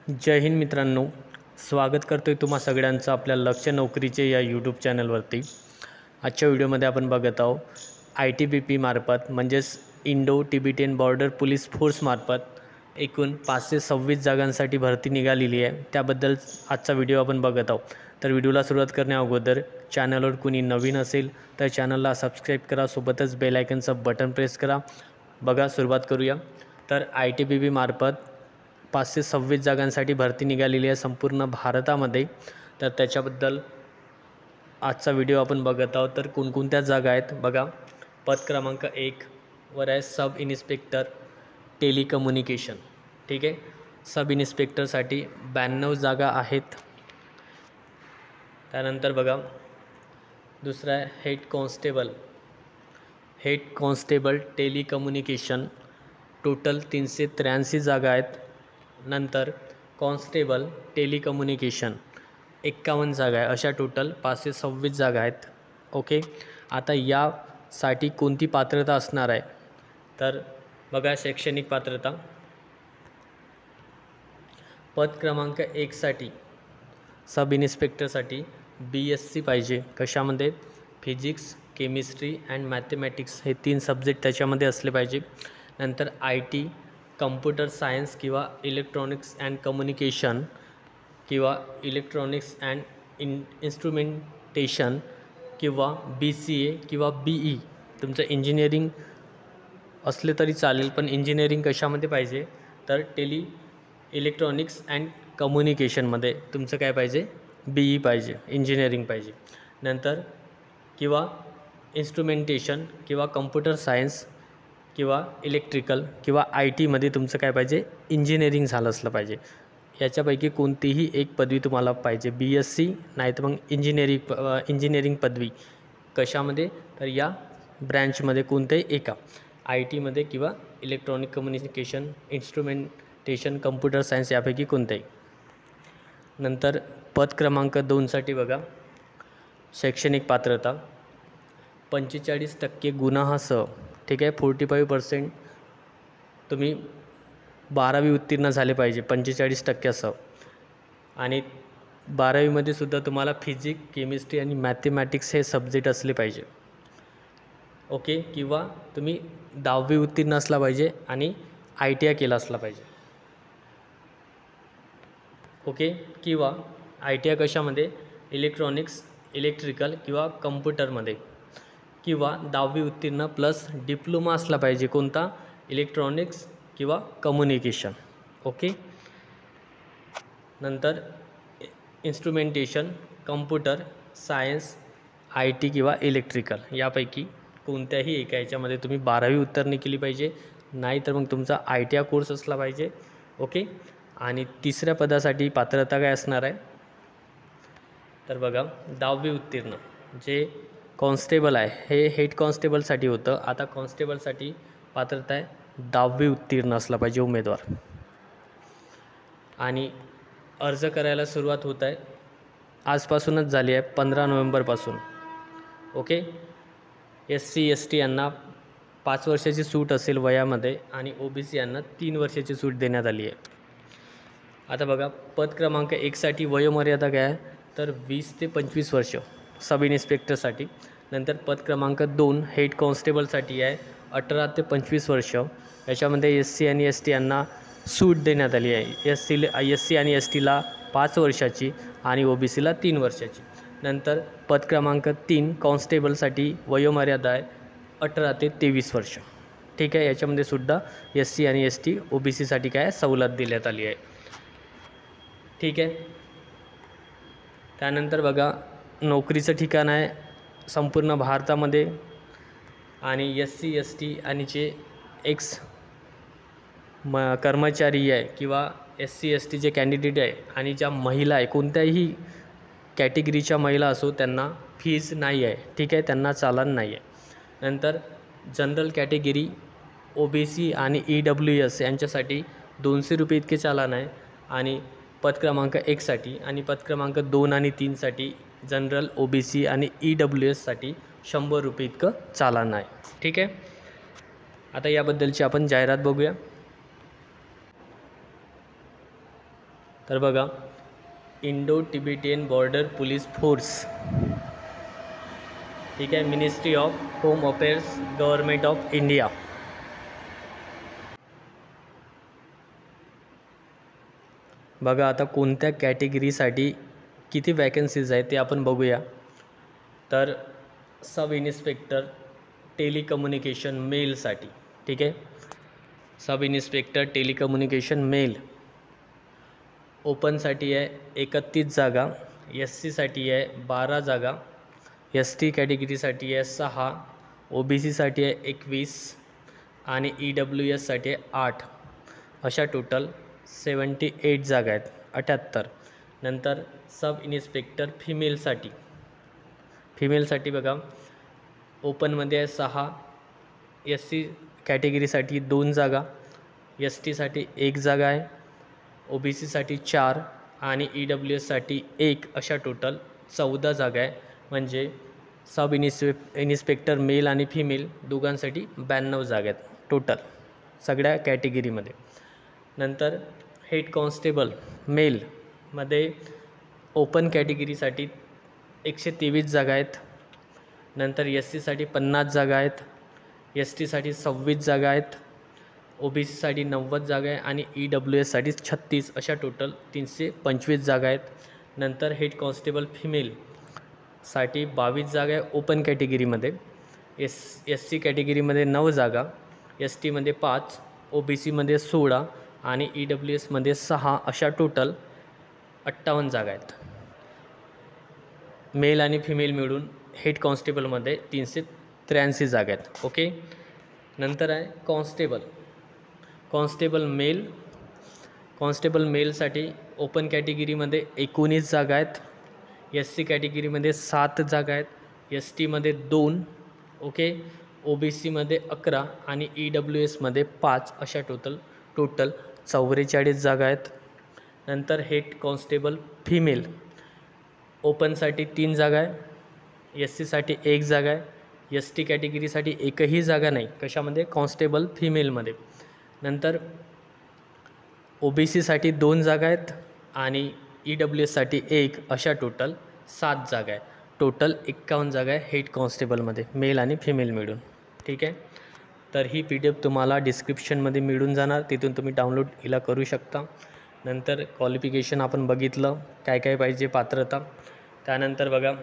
जय हिंद मित्रांनो, स्वागत करतोय तुम्हा सगळ्यांचं आपल्या लक्ष नोकरीचे या यूट्यूब चॅनलवरती। आजच्या व्हिडिओमध्ये आपण बघत आहोत ITBP मार्फत म्हणजेच Indo Tibetan border police force मार्फत एकूण 526 जागांसाठी भरती निघालेली आहे। त्याबद्दल आजचा व्हिडिओ आपण बघत आहोत। तर व्हिडिओला सुरुवात करण्याअगोदर चॅनलवर कोणी नवीन असेल तर चॅनलला सबस्क्राईब करा, सोबतच बेल आयकनचं बटन प्रेस करा। बघा सुरुवात करूया। तर ITBP मार्फत 526 जागांसाठी भरती निघालेली आहे संपूर्ण भारतामध्ये। तर त्याच्याबद्दल आजचा व्हिडिओ आपण बघत आहोत। तर कोणकोणत्या जागा आहेत बघा। पद क्रमांक 1 वर आहे सब इन्स्पेक्टर टेलिकम्युनिकेशन, ठीक आहे। सब इन्स्पेक्टरसाठी 92 जागा आहेत। त्यानंतर बघा दुसरा आहे हेड कॉन्स्टेबल टेलिकम्युनिकेशन, टोटल 383 जागा आहेत। नंतर कॉन्स्टेबल टेलिकम्युनिकेशन 51 जागा आहे। अशा टोटल 526 जागा आहेत। ओके, आता यासाठी कोणती पात्रता असणार आहे तर बघा, शैक्षणिक पात्रता पद क्रमांक 1 साठी सब इन्स्पेक्टरसाठी BSc पाहिजे। कशामध्ये? फिजिक्स, केमिस्ट्री अँड मॅथमॅटिक्स हे 3 सब्जेक्ट त्याच्यामध्ये असले पाहिजे। नंतर IT, कम्प्युटर सायन्स किंवा इलेक्ट्रॉनिक्स अँड कम्युनिकेशन किंवा इलेक्ट्रॉनिक्स अँड इन्स्ट्रुमेंटेशन किंवा BCA किंवा BE। तुमचं इंजिनिअरिंग असले तरी चालेल, पण इंजिनिअरिंग कशामध्ये पाहिजे तर इलेक्ट्रॉनिक्स अँड कम्युनिकेशनमध्ये तुमचं काय पाहिजे? BE पाहिजे, इंजिनिअरिंग पाहिजे। नंतर किंवा इन्स्ट्रुमेंटेशन किंवा कम्प्युटर सायन्स किंवा इलेक्ट्रिकल किंवा ITमध्ये तुमचं काय पाहिजे? इंजिनिअरिंग झालं असलं पाहिजे। याच्यापैकी कोणतीही एक पदवी तुम्हाला पाहिजे, BSc नाही तर मग इंजिनिअरिंग पदवी। कशामध्ये तर या ब्रँचमध्ये कोणत्याही एका, ITमध्ये किंवा electronic communication, instrumentation, computer science यापैकी कोणत्याही। नंतर पद क्रमांक 2 साठी बघा, शैक्षणिक पात्रता 45% गुणांसह, ठीक आहे। 45% तुम्ही 12वी उत्तीर्ण झाले पाहिजे 45%सह, आणि 12वीमध्ये सुद्धा तुम्हाला फिजिक्स, केमिस्ट्री आणि मॅथमॅटिक्स हे सब्जेक्ट असले पाहिजे। ओके, किंवा तुम्ही 10वी उत्तीर्ण असला पाहिजे आणि ITI केला असला पाहिजे। ओके, किंवा ITI कशामध्ये? इलेक्ट्रॉनिक्स, इलेक्ट्रिकल किंवा कम्प्युटरमध्ये, किंवा 10वी उत्तीर्ण प्लस डिप्लोमा असला पाहिजे। कोणता? इलेक्ट्रॉनिक्स किंवा कम्युनिकेशन। ओके, नंतर इन्स्ट्रुमेंटेशन, कम्प्युटर सायन्स, IT किंवा इलेक्ट्रिकल यापैकी कोणत्याही एका याच्यामध्ये तुम्ही 12वी उत्तीर्ण केली पाहिजे, नाही तर मग तुमचा ITI कोर्स असला पाहिजे। ओके, आणि तिसऱ्या पदासाठी पात्रता काय असणार आहे तर बघा, 10वी उत्तीर्ण। जे कॉन्स्टेबल आहे हे हेड कॉन्स्टेबलसाठी होतं, आता कॉन्स्टेबलसाठी पात्रता आहे 10वी उत्तीर्ण असला पाहिजे उमेदवार। आणि अर्ज करायला सुरुवात होत आहे आजपासूनच झाली आहे, 15 नोव्हेंबरपासून। ओके, SC ST यांना 5 वर्षाची सूट असेल वयामध्ये, आणि OBC यांना 3 वर्षाची सूट देण्यात आली आहे। आता बघा, पद क्रमांक 1 साठी वयोमर्यादा काय आहे तर 20 ते 25 वर्ष सब इन्स्पेक्टरसाठी। नंतर पद क्रमांक 2 हेड कॉन्स्टेबलसाठी आहे 18 ते 25 वर्ष। याच्यामध्ये SC आणि ST यांना सूट देण्यात आली आहे। SC आणि STला 5 वर्षाची आणि OBCला 3 वर्षाची। नंतर पद क्रमांक 3 कॉन्स्टेबलसाठी वयोमर्यादा आहे 18 ते 23 वर्ष, ठीक आहे। याच्यामध्ये सुद्धा SC आणि ST OBCसाठी काय सवलत देण्यात आली आहे, ठीक आहे। त्यानंतर बघा, नोकरीचं ठिकाण आहे संपूर्ण भारतामध्ये, आणि SC ST आणि जे कर्मचारी आहे किंवा SC ST जे कॅन्डिडेट आहे आणि ज्या महिला आहे, कोणत्याही कॅटेगरीच्या महिला असो, त्यांना फीज नाही आहे, ठीक आहे, त्यांना चालान नाही आहे। नंतर जनरल कॅटेगरी, OBC आणि EWS यांच्यासाठी 200 रुपये इतके चालान आहे, आणि पद क्रमांक 1 साठी आणि पद क्रमांक 2 आणि 3 साठी जनरल, OBC आणि EWS साठी 100 रुपये इतकं चालान आहे, ठीक आहे। आता याबद्दलची आपण जाहिरात बघूया। तर बघा, Indo Tibetan border police force, ठीक आहे, ministry of home affairs, government of India. बघा आता कोणत्या कॅटेगरीसाठी किती वॅकन्सीज आहेत ते आपण बघूया. तर सब इन्स्पेक्टर टेलिकम्युनिकेशन मेलसाठी, ठीक आहे, सब इन्स्पेक्टर टेलिकम्युनिकेशन मेल ओपनसाठी आहे 31 जागा, SCसाठी आहे 12 जागा, ST कॅटेगरीसाठी आहे 6, OBCसाठी आहे 21 आणि EWSसाठी आहे 8. अशा टोटल 78 जागा आहेत, 78. नंतर सब इन्स्पेक्टर फिमेलसाठी बघा, ओपनमध्ये आहे 6, SC कॅटेगरीसाठी 2 जागा, STसाठी 1 जागा आहे, OBCसाठी 4 आणि EWSसाठी 1. अशा टोटल 14 जागा आहे. म्हणजे सब इन्स्पेक्टर मेल आणि फिमेल दोघांसाठी 92 जागा आहेत टोटल सगळ्या कॅटेगरीमध्ये. नंतर हेड कॉन्स्टेबल मेलमध्ये ओपन कॅटेगरीसाठी 123 जागा आहेत. नंतर SCसाठी 50 जागा आहेत, STसाठी 26 जागा आहेत, OBCसाठी 90 जागा आहे आणि EWSसाठी 36. अशा टोटल 325 जागा आहेत. नंतर हेड कॉन्स्टेबल फिमेलसाठी 22 जागा आहे ओपन कॅटेगरीमध्ये, SC कॅटेगरीमध्ये 9 जागा, STमध्ये 5, OBCमध्ये 16 आणि EWSमध्ये 6. अशा टोटल 58 जागा आहेत. मेल आणि फिमेल मिळून हेड कॉन्स्टेबलमध्ये 383 जागा आहेत. ओके. नंतर आहे कॉन्स्टेबल मेलसाठी ओपन कॅटेगरीमध्ये 19 जागा आहेत, SC कॅटेगरीमध्ये 7 जागा आहेत, STमध्ये 2, ओके, OBCमध्ये 11 आणि EWSमध्ये 5. अशा टोटल 44 जागा आहेत. नंतर हेड कॉन्स्टेबल फिमेल ओपनसाठी 3 जागा आहे, SCसाठी 1 जागा आहे, ST कॅटेगरीसाठी एकही जागा नाही, कशामध्ये, कॉन्स्टेबल फिमेलमध्ये. नंतर OBCसाठी 2 जागा आहेत आणि EWSसाठी 1. अशा टोटल 7 जागा आहे. टोटल 51 जागा आहे हेड कॉन्स्टेबलमध्ये मेल आणि फिमेल मिळून, ठीक आहे. तर ही PDF तुम्हाला डिस्क्रिप्शनमध्ये मिळून जाणार, तिथून तुम्ही डाउनलोड हिला करू शकता. नंतर क्वालिफिकेशन आपण बघितलं, काय काय पाहिजे पात्रता. त्यानंतर बघा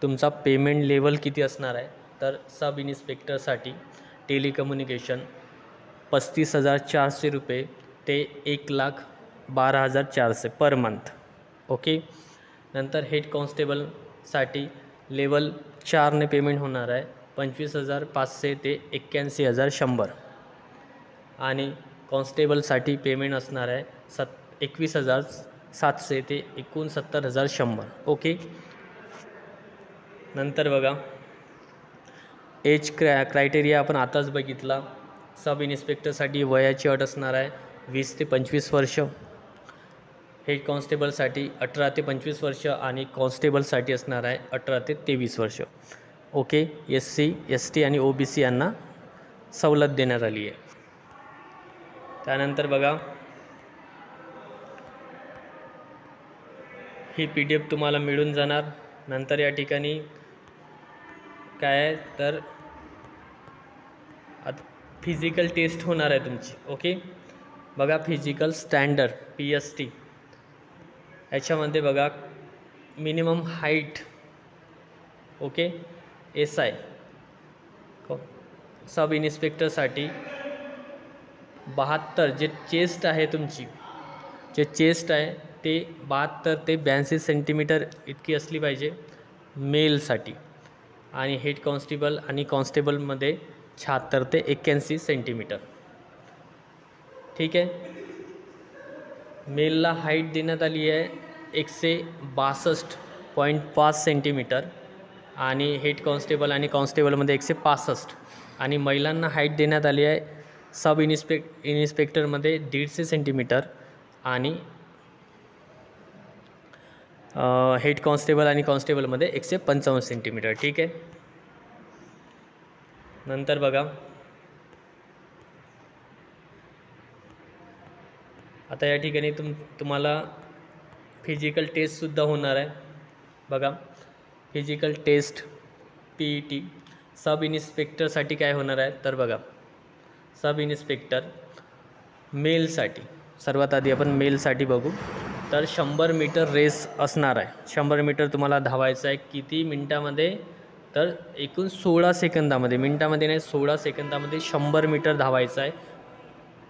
तुमचा पेमेंट लेवल किती असणार आहे. तर सब इन्स्पेक्टरसाठी टेलिकम्युनिकेशन 35,400 रुपये ते 1,12,400 पर मंथ, ओके. नंतर हेड कॉन्स्टेबलसाठी लेवल 4ने पेमेंट होणार आहे 25,500 ते 81,100 आणि कॉन्स्टेबलसाठी पेमेंट असणार आहे 21,700 ते 69,100, ओके. नंतर बघा एज क्रायटेरिया आपण आताच बघितला. सब इन्स्पेक्टरसाठी वयाची अट असणार आहे 20 ते 25 वर्ष, हेड कॉन्स्टेबलसाठी 18 ते 25 वर्ष आणि कॉन्स्टेबलसाठी असणार आहे 18 ते 23 वर्ष, ओके. SC, ST आणि OBC यांना सवलत देण्यात आली आहे. त्यानंतर बघा ही PDF तुम्हाला मिळून जाणार. नंतर या ठिकाणी काय आहे तर फिजिकल टेस्ट होणार आहे तुमची, ओके. बघा फिजिकल स्टँडर्ड PST याच्यामध्ये बघा मिनिमम हाईट, ओके, SI सब इन्स्पेक्टरसाठी 72, जे चेस्ट आहे तुमची, जे चेस्ट आहे ते 72 ते 82 सेंटीमीटर इतकी असली पाहिजे मेलसाठी. आणि हेड कॉन्स्टेबल आणि कॉन्स्टेबलमध्ये 76 ते 81 सेंटीमीटर, ठीक आहे. मेलला हाईट देण्यात आली आहे 162.5 सेंटीमीटर आणि हेड कॉन्स्टेबल आणि कॉन्स्टेबलमध्ये 165 आणि महिलांना हाईट देण्यात आली आहे सब इन्स्पेक्टरमध्ये 150 सेंटीमीटर आणि हेड कॉन्स्टेबल आणि कॉन्स्टेबलमध्ये 155 सेंटीमीटर, ठीक आहे. नंतर बघा आता या ठिकाणी तुम्हाला फिजिकल टेस्टसुद्धा होणार आहे बघा. फिजिकल टेस्ट PET सब इन्स्पेक्टरसाठी काय होणार आहे तर बघा, सब इन्स्पेक्टर मेलसाठी सर्वात आधी आपण मेलसाठी बघू. तर 100 मीटर रेस असणार आहे. 100 मीटर तुम्हाला धावायचं आहे. किती मिनटामध्ये तर एकूण 16 सेकंदामध्ये, मिनटामध्ये नाही 16 सेकंदामध्ये 100 मीटर धावायचं आहे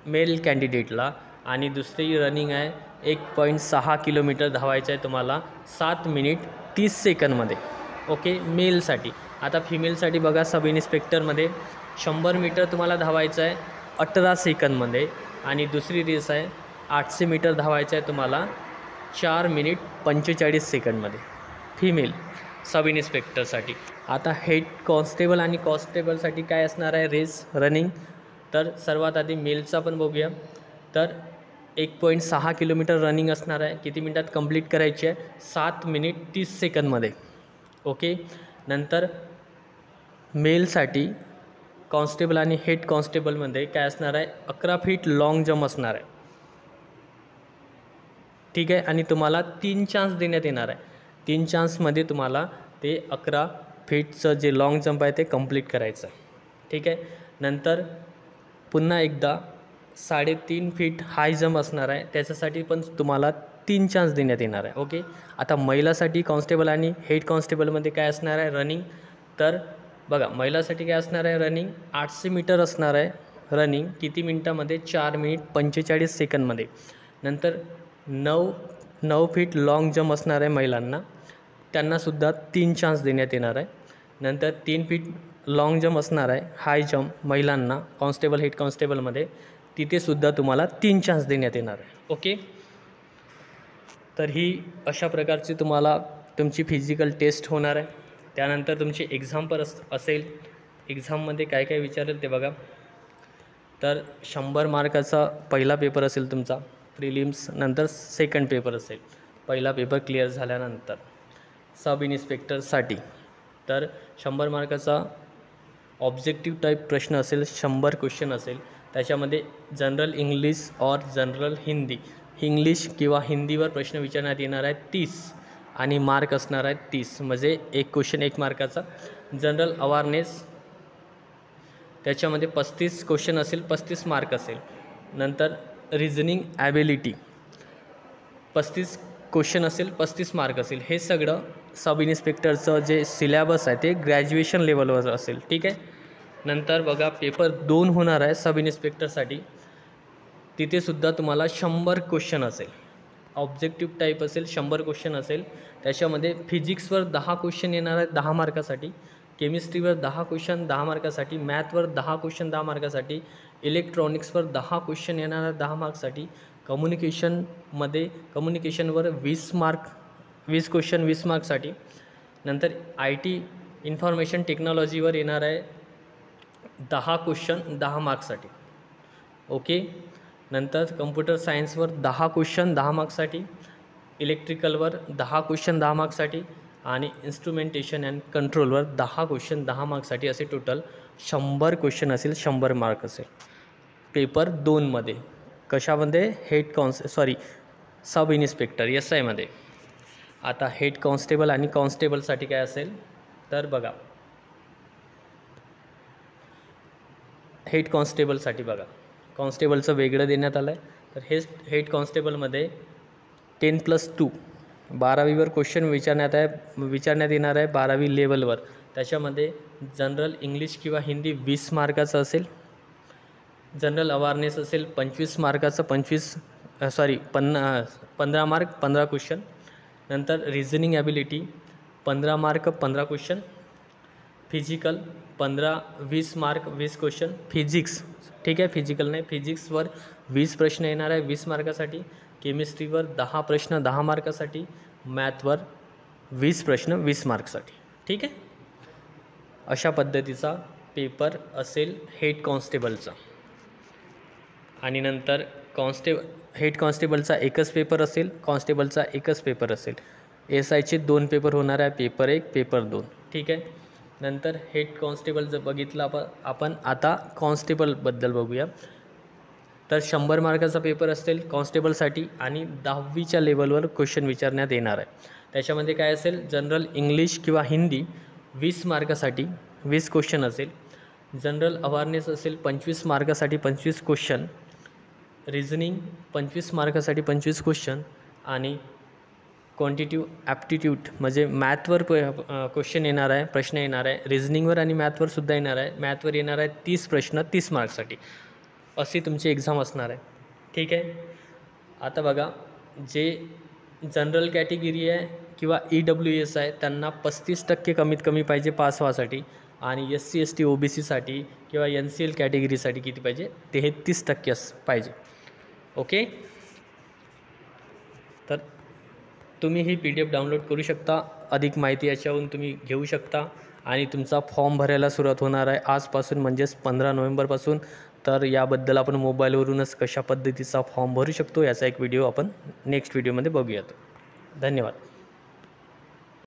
मेल कॅन्डिडेटला. आणि दुसरी रनिंग आहे 1.6 किलोमीटर धावायचं आहे तुम्हाला 7 मिनिट 30 सेकंदमध्ये. ओके, मेलसाठी. आता फिमेलसाठी बघा, सब इन्स्पेक्टरमध्ये 100 मीटर तुम्हाला धावायचं आहे 18 सेकंदमध्ये. आणि दुसरी रेस आहे 800 मीटर धावायचं आहे तुम्हाला 4 मिनिट 45 सेकंदमध्ये फिमेल सब इन्स्पेक्टरसाठी. आता हेड कॉन्स्टेबल आणि कॉन्स्टेबलसाठी काय असणार आहे रेस रनिंग. तर सर्वात आधी मेलचा पण बघूया. तर 1.6 किलोमीटर रनिंग असणार आहे. किती मिनटात कंप्लीट करायची आहे 7 मिनिट 30 सेकंदमध्ये. ओके, नंतर मेलसाठी कॉन्स्टेबल आणि हेड कॉन्स्टेबलमध्ये काय असणार आहे 11 फीट लाँग जंप असणार आहे. ठीक आहे, आणि तुम्हाला 3 चान्स देण्यात येणार आहे. 3 चान्समध्ये तुम्हाला ते 11 फीटचं जे लाँग जंप आहे ते कंप्लीट करायचं आहे. ठीक आहे, नंतर पुन्हा एकदा 3.5 फीट हाय जंप असणार आहे. त्याच्यासाठी पण तुम्हाला 3 चान्स देण्यात येणार आहे. ओके, आता महिलासाठी कॉन्स्टेबल आणि हेड कॉन्स्टेबलमध्ये काय असणार आहे रनिंग. तर बघा, महिलासाठी काय असणार आहे रनिंग 800 मीटर असणार आहे रनिंग. किती मिनटामध्ये 4 मिनिट 45 सेकंदमध्ये. नंतर 9 फीट लाँग जंप असणार आहे महिलांना, त्यांनासुद्धा 3 चान्स देण्यात येणार आहे. नंतर 3 फीट लाँग जंप असणार आहे हाय जंप महिलांना कॉन्स्टेबल हेड कॉन्स्टेबलमध्ये, तिथेसुद्धा तुम्हाला 3 चान्स देण्यात येणार आहे. ओके, तर ही अशा प्रकारची तुम्हाला तुमची फिजिकल टेस्ट होणार आहे. त्यानंतर तुमची एक्झाम पर असेल. एक्झाममध्ये काय काय विचारेल ते बघा. तर 100 मार्काचा पहिला पेपर असेल तुमचा प्रिलिम्स, नंतर सेकंड पेपर असेल. पहिला पेपर क्लिअर झाल्यानंतर सब इन्स्पेक्टरसाठी तर 100 मार्काचा ऑब्जेक्टिव्ह टाईप प्रश्न असेल, 100 क्वेश्चन असेल. त्याच्यामध्ये जनरल इंग्लिश और जनरल हिंदी, इंग्लिश किंवा हिंदीवर प्रश्न विचारण्यात येणार आहे 30 आणि मार्क असणार आहे 30. म्हणजे एक क्वेश्चन 1 मार्काचा. जनरल अवेअरनेस त्याच्यामध्ये 35 क्वेश्चन असेल, 35 मार्क असेल. नंतर रिझनिंग ॲबिलिटी 35 क्वेश्चन असेल, 35 मार्क असेल. हे सगळं सब इन्स्पेक्टरचं जे सिलेबस आहे ते ग्रॅज्युएशन लेवलवर असेल. ठीक आहे, नंतर बघा पेपर 2 होणार आहे सब इन्स्पेक्टरसाठी. तिथेसुद्धा तुम्हाला 100 क्वेश्चन असेल. ऑब्जेक्टिव्ह टाईप असेल, 100 क्वेश्चन असेल. त्याच्यामध्ये फिजिक्सवर 10 क्वेश्चन येणार आहेत 10 मार्कासाठी, केमिस्ट्रीवर 10 क्वेश्चन 10 मार्कासाठी, मॅथवर 10 क्वेश्चन 10 मार्कासाठी, इलेक्ट्रॉनिक्सवर 10 क्वेश्चन येणार आहेत 10 मार्क्ससाठी, कम्युनिकेशनवर 20 क्वेश्चन 20 मार्क्ससाठी. नंतर IT इन्फॉर्मेशन टेक्नॉलॉजीवर येणार आहे 10 क्वेश्चन 10 मार्क्ससाठी. ओके, नंतर कम्प्युटर सायन्सवर 10 क्वेश्चन 10 मार्क्ससाठी, इलेक्ट्रिकलवर 10 क्वेश्चन 10 मार्क्ससाठी आणि इन्स्ट्रुमेंटेशन अँड कंट्रोलवर 10 क्वेश्चन 10 मार्क्ससाठी. असे टोटल 100 क्वेश्चन असेल, 100 मार्क असेल पेपर 2मध्ये. कशामध्ये सब इन्स्पेक्टर SIमध्ये. आता हेड कॉन्स्टेबल आणि कॉन्स्टेबलसाठी काय असेल तर बघा, हेड कॉन्स्टेबलसाठी बघा कॉन्स्टेबलचं वेगळं देण्यात आलं आहे. तर हेड कॉन्स्टेबलमध्ये 10+2 12वीवर क्वेश्चन विचारण्यात येणार आहे 12वी लेवलवर. त्याच्यामध्ये जनरल इंग्लिश किंवा हिंदी 20 मार्काचं असेल. जनरल अवेअरनेस असेल 25 मार्काचं 15 मार्क 15 क्वेश्चन. नंतर reasoning ability 15 mark 15 question. Physical 20 mark 20 question. Physics, ठीक आहे, फिजिकल नाही, फिजिक्सवर 20 प्रश्न येणार आहे 20 मार्कासाठी. केमिस्ट्रीवर 10 प्रश्न 10 मार्कासाठी. मॅथवर 20 प्रश्न 20 मार्क्ससाठी. ठीक आहे, अशा पद्धतीचा पेपर असेल हेड कॉन्स्टेबलचा. आणि नंतर हेड कॉन्स्टेबलचा एकच पेपर असेल, कॉन्स्टेबलचा एकच पेपर असेल. SIचे 2 पेपर होणार आहे, पेपर 1 पेपर 2. ठीक आहे, नंतर हेड कॉन्स्टेबल जर बघितलं आपण आता कॉन्स्टेबलबद्दल बघूया. तर 100 मार्काचा पेपर असेल कॉन्स्टेबलसाठी आणि 10वीच्या लेवलवर क्वेश्चन विचारण्यात येणार आहे. त्याच्यामध्ये काय असेल, जनरल इंग्लिश किंवा हिंदी 20 मार्कासाठी 20 क्वेश्चन असेल, जनरल अवेअरनेस असेल 25 मार्कासाठी 25 क्वेश्चन, रिझनिंग 25 मार्कासाठी 25 क्वेश्चन आणि क्वांटिटिव्ह ॲप्टिट्यूड म्हणजे मॅथवर क्वेश्चन येणार आहे, प्रश्न येणार आहे. रिझनिंगवर आणि मॅथवर सुद्धा येणार आहे. मॅथवर येणार आहे 30 प्रश्न 30 मार्क्ससाठी. अशी तुमची एक्झाम असणार आहे. ठीक आहे. आता बघा, जे जनरल कॅटेगरी आहे किंवा EWS आहे त्यांना 35% कमीत कमी पाहिजे पास व्हासाठी आणि SC ST OBCसाठी किंवा NCL कॅटेगरीसाठी किती पाहिजे, 33% पाहिजे. ओके. तर तुम्ही ही PDF डाउनलोड करू शकता. अधिक माहिती याच्यावरून तुम्ही घेऊ शकता आणि तुमचा फॉर्म भरायला सुरुवात होणार आहे आजपासून, म्हणजेच 15 नोव्हेंबरपासून. तर याबद्दल आपण मोबाईलवरूनच कशा पद्धतीचा फॉर्म भरू शकतो याचा एक व्हिडिओ आपण नेक्स्ट व्हिडिओमध्ये बघूयात. धन्यवाद.